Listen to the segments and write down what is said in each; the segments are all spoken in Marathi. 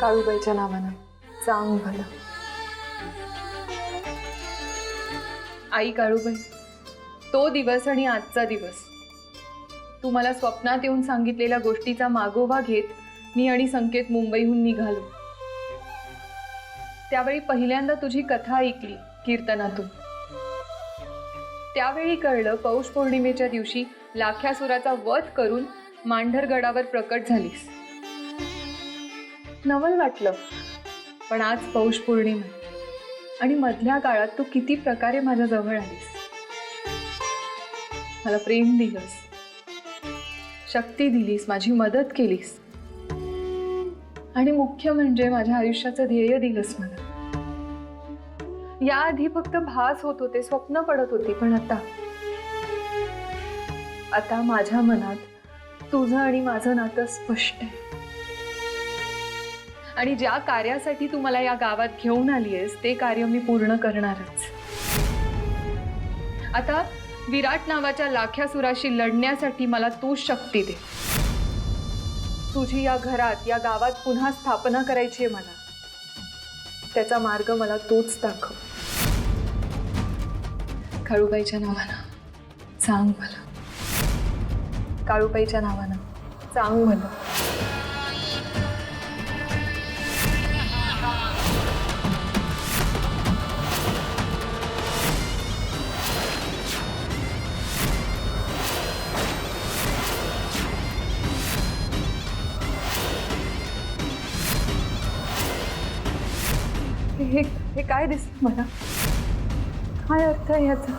काळूबाईच्या नावानं चांग भलं. आई काळूबाई, तो दिवस आणि आजचा दिवस, तू मला स्वप्नात येऊन सांगितलेल्या गोष्टीचा मागोवा घेत मी आणि संकेत मुंबईहून निघालो. त्यावेळी पहिल्यांदा तुझी कथा ऐकली कीर्तनातून. त्यावेळी कळलं पौष पौर्णिमेच्या दिवशी लाख्यासुराचा वध करून मांढरगडावर प्रकट झालीस. नवल वाटलं, पण आज पौष पौर्णिमा आणि मधल्या काळात तू किती प्रकारे माझ्या जवळ आलीस. मला प्रेम दिलंस, शक्ती दिलीस, माझी मदत केलीस आणि मुख्य म्हणजे माझ्या आयुष्याचं ध्येय दिलंस मला. याआधी फक्त भास होत होते, स्वप्न पडत होती, पण आता माझ्या मनात तुझं आणि माझं नातं स्पष्ट आहे. आणि ज्या कार्यासाठी तू मला या गावात घेऊन आलीयस ते कार्य मी पूर्ण करणारच. आता विराट नावाच्या लाख्यासुराशी लढण्यासाठी मला तू शक्ती दे. तुझी या घरात, या गावात पुन्हा स्थापना करायची आहे मला. त्याचा मार्ग मला तूच दाखव. काळूबाईच्या नावानं चांग भलं. काळूबाईच्या नावानं चांग भलं. हे काय दिसत मला? काय अर्थ आहे याचा?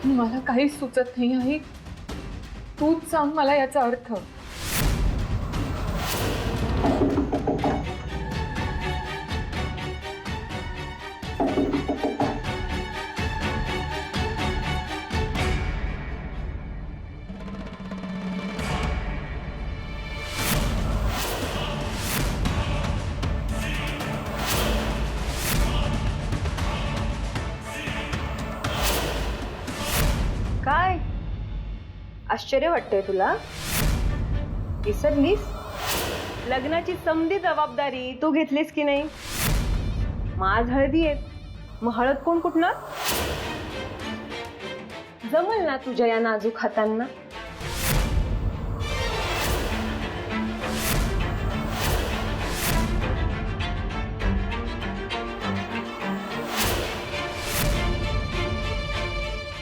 मला काहीच सुचत नाही आई. तूच सांग मला याचा अर्थ. काय आश्चर्य वाटतंय तुला? विसरलीस? लग्नाची समधी जबाबदारी तू घेतलीस की नाही? माझ हळदी आहेत, मग हळद कोण कुठणार? जमल ना तुझ्या या नाजूक हातांना?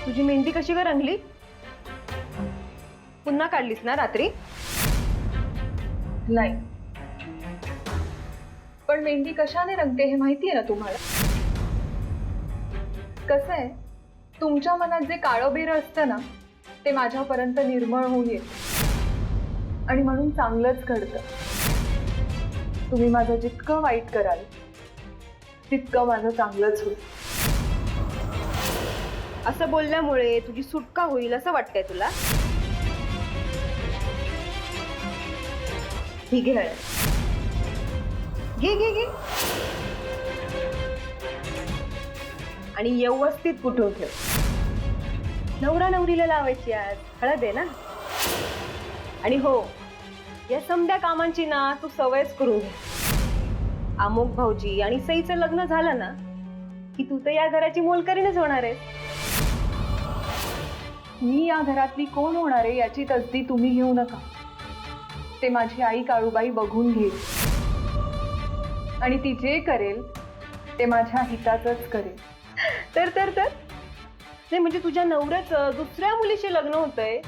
तुझी मेहंदी कशी ग रंगली? पुन्हा काढलीस ना रात्री? नाही, पण मेहंदी कशाने रंगते हे माहिती आहे ना तुम्हाला? कसं आहे, तुमच्या मनात जे काळं बेरं असतं ना ते माझ्यापर्यंत निर्मळ होऊन येतं आणि म्हणून चांगलंच घडतं. तुम्ही माझं जितकं वाईट कराल तितकं माझं चांगलंच होईल. असं बोलल्यामुळे तुझी सुटका होईल असं वाटतंय तुला? ही घे हळद. घे घे घे आणि व्यवस्थित कुठून ठेव. नवरा नवरीला लावायची आज हळद आहे ना. आणि हो, या समध्या कामांची ना तू सवयच करून घे. अमोक भाऊजी आणि सईचं लग्न झालं ना की तू तर या घराची मोलकरीणच होणार आहे. मी या घरातली कोण होणार आहे याची तसदी तुम्ही घेऊ नका. ते माझी आई काळूबाई बघून घेईल आणि ती जे करेल ते माझ्या हिताचंच करेल. तर नाही म्हणजे तुझ्या नवऱ्याचं दुसऱ्या मुलीशी लग्न होतंय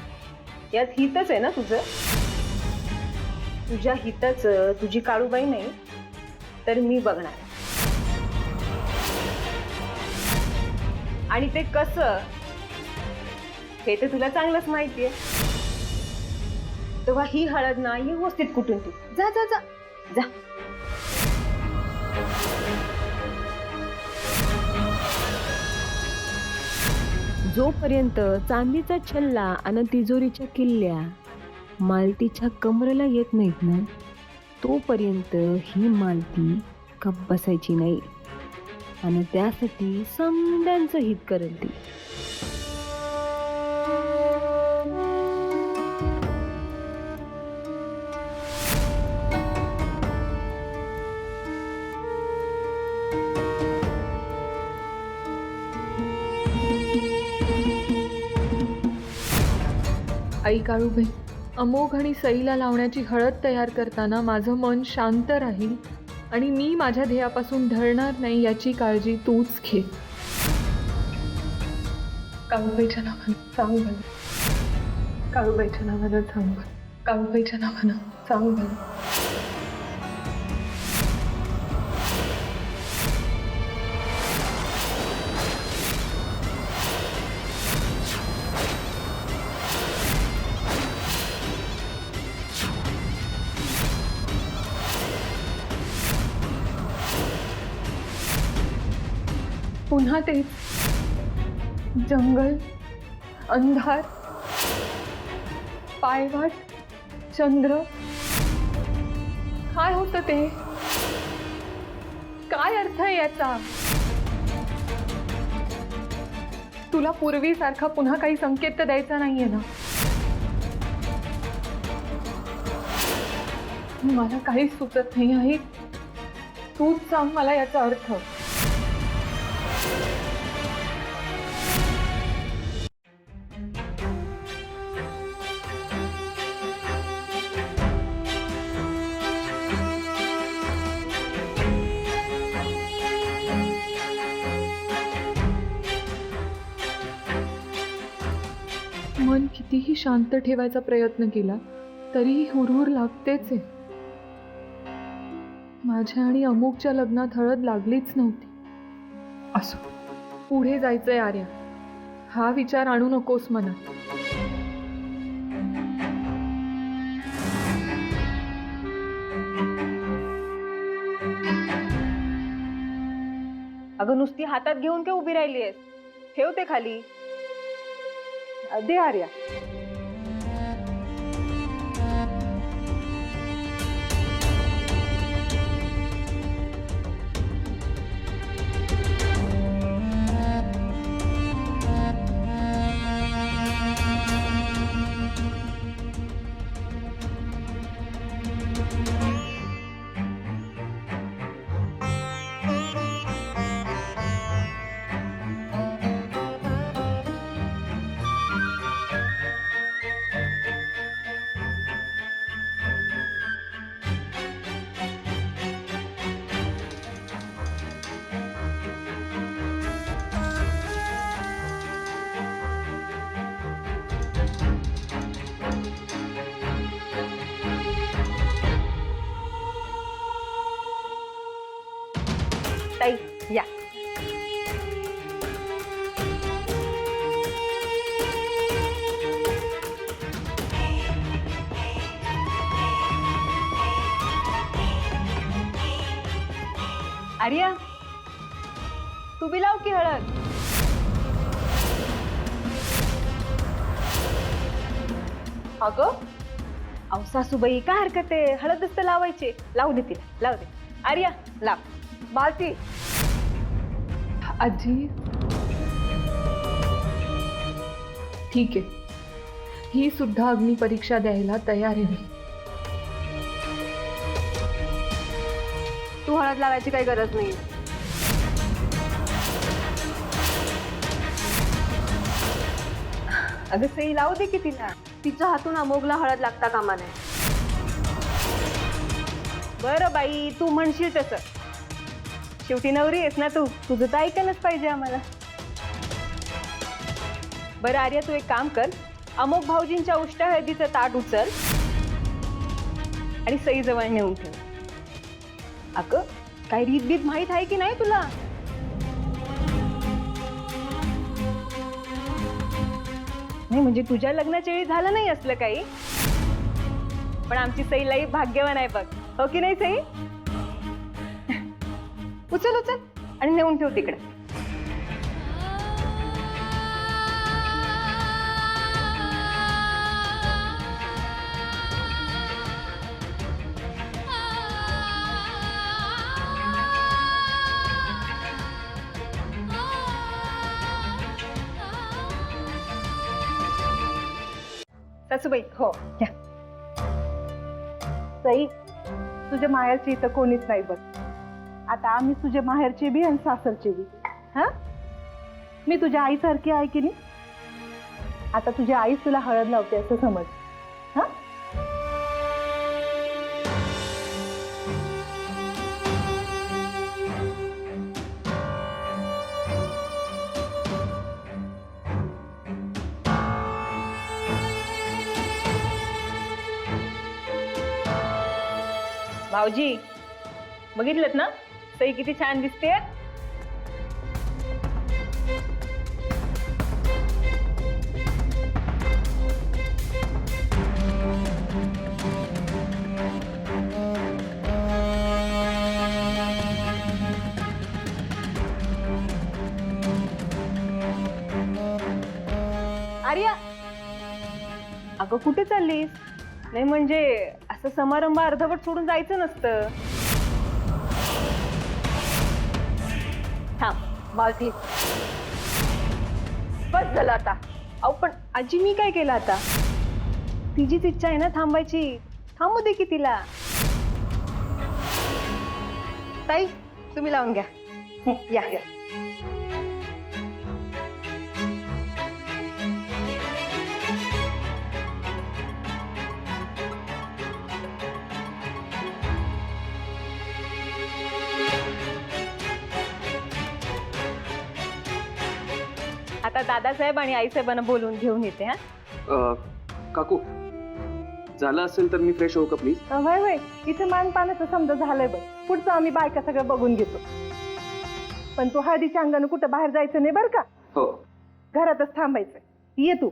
यात हितच आहे ना तुझं? तुझ्या हिताचं तुझी काळूबाई नाही तर मी बघणार. आणि ते कसं हे तर तुला चांगलंच माहितीये. तेव्हा ही हळद ना ही व्यवस्थित कुठून तू जा जा जा जा. जोपर्यंत चांदीचा छल्ला आणि तिजोरीच्या किल्ल्या मालतीच्या कमरेला येत नाहीत ना तोपर्यंत ही मालती गप्प बसायची नाही. आणि त्यासाठी समद्यांचं हित करेल ती. आई काळूबाई, अमोघ आणि सईला लावण्याची हळद तयार करताना माझं मन शांत राहील आणि मी माझ्या ध्येयापासून ढळणार नाही याची काळजी तूच घे. काळूबाईच्या नावानं सांग भलं. काळूबाईच्या नावानं सांग भलं. काळूबाईच्या नावानं सांग भलं. पुन्हा तेच जंगल, अंधार, पायवाट, चंद्र. काय होतं ते? काय अर्थ आहे याचा? तुला पूर्वीसारखा पुन्हा काही संकेत तर द्यायचा नाहीये ना? मला काहीच सुचत नाही आहे. तूच सांग मला याचा अर्थ. मन कितीही शांत ठेवायचा प्रयत्न केला तरीही हुरहुर लागतेच आहे. माझ्या आणि अमुकच्या लग्नात हळद लागलीच नव्हती. असो, पुढे जायचंय आर्या. हा विचार आणू नकोस मनात. अगं नुसती हातात घेऊन काय उभी राहिली आहेस? ठेवते खाली. दे आर्या. ताई या. आर्या, तू बी लाव की हळद. अगं अहो सासूबाई, काय हरकत आहे? हळदच तर लावायची. लावू दे तिला, लावू दे. आर्या लाव. बालती. आजी, ठीक आहे. ही सुद्धा अग्निपरीक्षा द्यायला तयार आहे मी. तू हळद लावायची काही गरज नाही. अगं सई लावू दे की तिला. तिच्या हातून अमोघला हळद लागता कामा नये. बरं बाई, तू म्हणशील तसं. शेवटी नवरी आहेस ना तू. तुझं तर ऐकायलाच पाहिजे आम्हाला. बरं आर्या, तू एक काम कर. अमोघ भाऊजींच्या उष्टा हळदीचं ताट उचल आणि सई जवळ नेऊन ठेव. अगं काही रीतबीत माहीत आहे की नाही तुला? नाही म्हणजे तुझ्या लग्नाच्या वेळी झालं नाही असलं काही. पण आमची सईलाई भाग्यवान आहे बघ. हो की नाही सई? उचल उचल आणि नेऊन ठेव तिकडे. सासूबाई हो घ्या. सई, तुझ्या माहेरची इथं कोणीच नाही बघ. आता आम्ही तुझ्या माहेरचे बी आणि सासरचे बी. हा, मी तुझ्या आईसारखी आहे की नाही? आता तुझी आई तुला हळद लावते असं समज. हा भाऊजी बघितलं ना सई किती छान दिसते. आर्या अगं कुठे चाललीस? नाही म्हणजे असं समारंभ अर्धवट सोडून जायचं नसतं. थांब मालती बस झालं आता. अहो पण आजी मी काय केलं आता? तिचीच इच्छा आहे ना थांबायची, थांबू दे की तिला. ताई तुम्ही लावून घ्या. या या. आता दादासाहेब आणि आईसाहेबांना बोलवून घेऊन येते. हा काकू झालं असेल तर मी फ्रेश होऊ का प्लीज? वय वय इथे मानपानाचं समजा झालंय बघ. पुढचं आम्ही बायका सगळं बघून घेतो. पण तू हळदीच्या अंगानं कुठं बाहेर जायचं नाही बरं का. हो. घरातच थांबायचं. ये तू.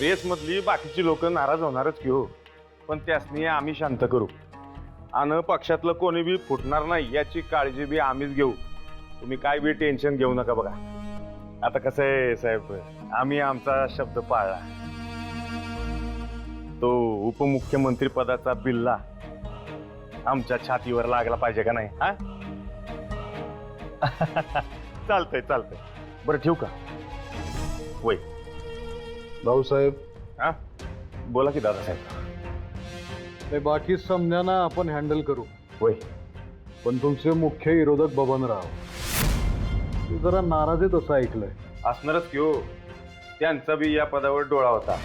रेस मधली बाकीची लोक नाराज होणारच की हो, पण त्यासनी आम्ही शांत करू. आणि पक्षातलं कोणी बी फुटणार नाही याची काळजी बी आम्हीच घेऊ. तुम्ही काय बी टेन्शन घेऊ नका. बघा आता कसं आहे साहेब, आम्ही आमचा शब्द पाळला. तो उपमुख्यमंत्री पदाचा बिल्ला आमच्या छातीवर लागला पाहिजे का नाही? हा चालतंय चालतंय. बरं ठेवू का? वय भाऊसाहेब हा बोला की दादासाहेब. ते बाकी समजाना आपण हँडल करू. वय पण तुमचे मुख्य विरोधक बबनराव ते जरा नाराज आहेत असं ऐकलंय. असणारच की हो, त्यांचा बी या पदावर डोळा होता.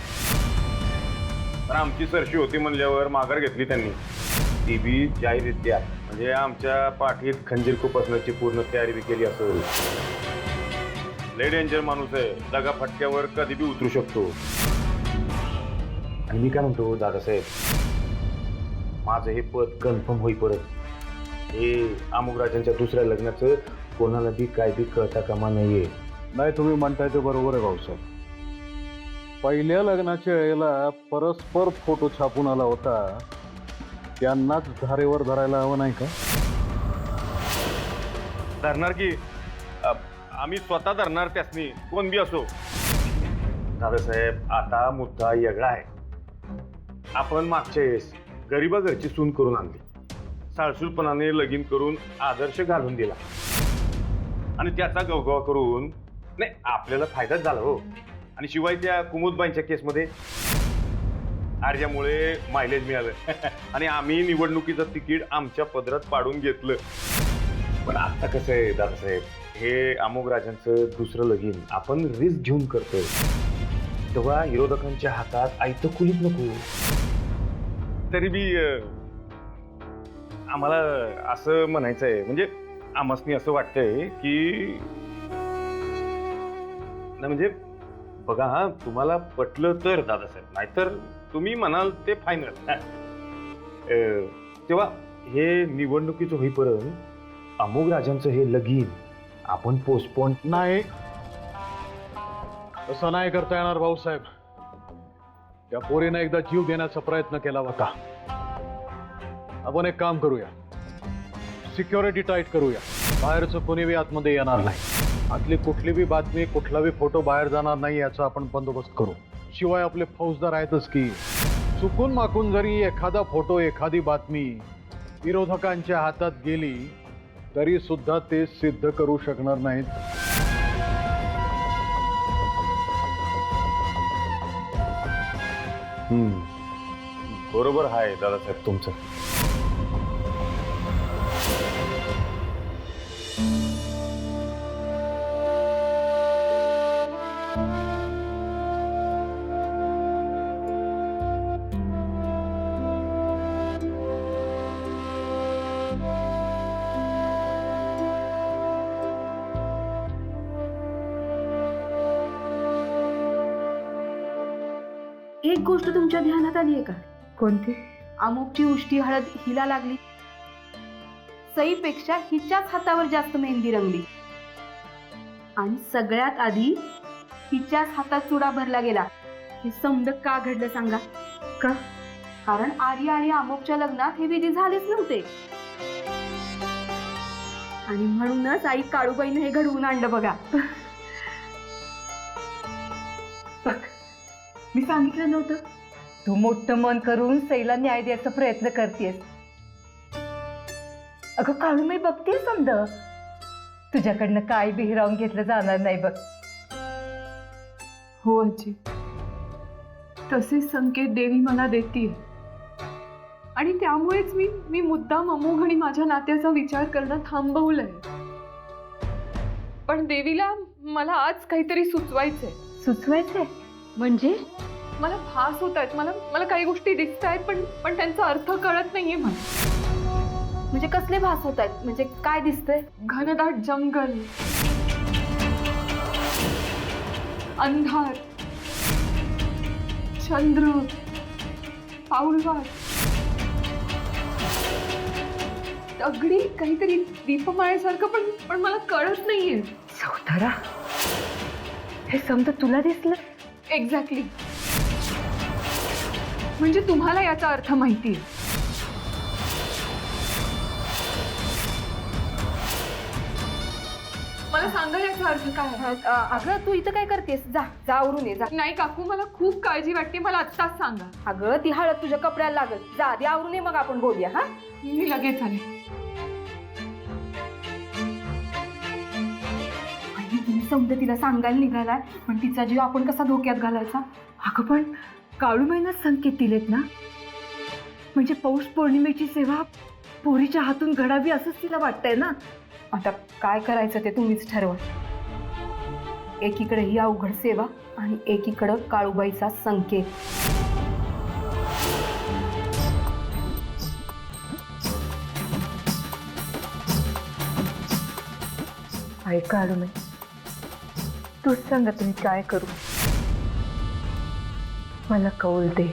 पण आमची सरशी होती म्हणल्यावर माघार घेतली त्यांनी. ती बी जाहीररित्या, म्हणजे आमच्या पाठीत खंजीर खुपसण्याची पूर्ण तयारी बी केली असेल. लय डेंजर माणूस आहे, दगा फटक्यावर कधी बी उतरू शकतो. आणि मी काय म्हणतो दादासाहेब, माझं हे पद कन्फर्म होईपर्यंत हे आमुगराजांच्या दुसऱ्या लग्नाचं कोणाला बी काय बी कळता कामा नाहीये. नाही तुम्ही म्हणताय ते बरोबर आहे भाऊसाहेब. पहिल्या लग्नाच्या वेळेला परस्पर फोटो छापून आला होता, त्यांनाच धारेवर धरायला हवं नाही का? धरणार की आम्ही स्वतः धरणार त्यासनी, कोण बी असो. दादासाहेब आता मुद्दा वेगळा आहे. आपण मागच्या वेळेस गरीबा घरची सून करून आणली, साळसूलपणाने लगीन करून आदर्श घालून दिला आणि त्याचा गवगवा करून नाही आपल्याला फायदाच झाला हो. आणि शिवाय त्या कुमुदबाईंच्या केसमध्ये अर्जामुळे मायलेज मिळालं आणि आम्ही निवडणुकीचं तिकीट आमच्या पदरात पाडून घेतलं. पण आता कसं आहे दादासाहेब, हे अमोघ राजांचं दुसरं लगीन आपण रिस्क घेऊन करतोय, तेव्हा विरोधकांच्या हातात आयतं कुलीत नको. तरी बी आम्हाला असं म्हणायचं आहे, म्हणजे आमसनी असं वाटतंय की नाही म्हणजे बघा हा, तुम्हाला पटलं तर दादासाहेब, नाहीतर तुम्ही म्हणाल ते फायनल. तेव्हा हे निवडणुकीचं होईपर्यंत अमोघ राजांचं हे लगीन आपण पोस्टपोन नाही, तसं नाही करता येणार भाऊसाहेब. त्या पोरीनं एकदा जीव देण्याचा प्रयत्न केला होता. आपण एक काम करूया, सिक्युरिटी टाईट करूया. बाहेरचं कोणी बी आतमध्ये येणार नाही. आतली कुठली बी बातमी, कुठला बी फोटो बाहेर जाणार नाही याचा आपण बंदोबस्त करू. शिवाय आपले फौजदार आहेतच की, चुकून माकून जरी एखादा फोटो, एखादी बातमी विरोधकांच्या हातात गेली तरी सुद्धा ते सिद्ध करू शकणार नाहीत. बरोबर आहे दादासाहेब तुमचं. एक गोष्ट तुमच्या ध्यानात आली आहे का? कोणती? अमुकची उष्टी हळद हिला लागली, सईपेक्षा हिच्याच हातावर जास्त मेहंदी रंगली, आणि सगळ्यात आधी हिच्याच हातात चुडा भरला गेला. हे समज का घडलं सांगा? का? कारण आर्या आणि अमुकच्या लग्नात हे विधी झालेच नव्हते, आणि म्हणूनच आई काळूबाईने हे घडवून आणलं. बघा, बघ, मी सांगितलं नव्हतं? तू मोठं मन करून सईला न्याय द्यायचा प्रयत्न करतेस. अगं काळूबाई, बघते समज, तुझ्याकडनं काय बिहिरावून घेतलं जाणार नाही बघ. हो आजी, तसेच संकेत देवी मला देतीये, आणि त्यामुळेच मी मुद्दाम अमोघ आणि माझ्या नात्याचा विचार करणं थांबवलंय. पण देवीला मला आज काहीतरी सुचवायचंय. सुचवायचंय म्हणजे मला भास होत आहेत, मला काही गोष्टी दिसत आहेत, पण त्यांचा अर्थ कळत नाहीये मला. म्हणजे कसले भास होत आहेत? म्हणजे काय दिसतंय? घनदाट जंगल, अंधार, चंद्र, पाऊलवाट, दगडी काहीतरी दीपमाळेसारखं, पण मला कळत नाहीये. सौदारा, हे समजा तुला दिसलं? एक्झॅक्टली. म्हणजे तुम्हाला याचा अर्थ माहितीये? मला सांगा याचा अर्थ काय आहे? अगं तू इथं काय करतेस? जा जा आवरून ये जा. नाही काकू, मला खूप काळजी वाटते, मला आत्ताच सांगा. अगं ती हळद तुझ्या कपड्याला लागल. जा आधी आवरून ये, मग आपण बोलूया. हा, मी लगेच आले. आणि तुम्ही समजा तिला सांगायला निघालाय, पण तिचा जीव आपण कसा धोक्यात घालायचा? अगं पण काळूबाईंना संकेत दिलेत ना, म्हणजे पौष पौर्णिमेची सेवा पोरीच्या हातून घडावी असंच तिला वाटतंय ना. आता काय करायचं ते तुम्हीच ठरवा. एकीकडे ही अवघड सेवा आणि एकीकडं काळूबाईचा संकेत. आहे काळूबाई, तूच सांगा तुम्ही काय करू. मला कौल दे.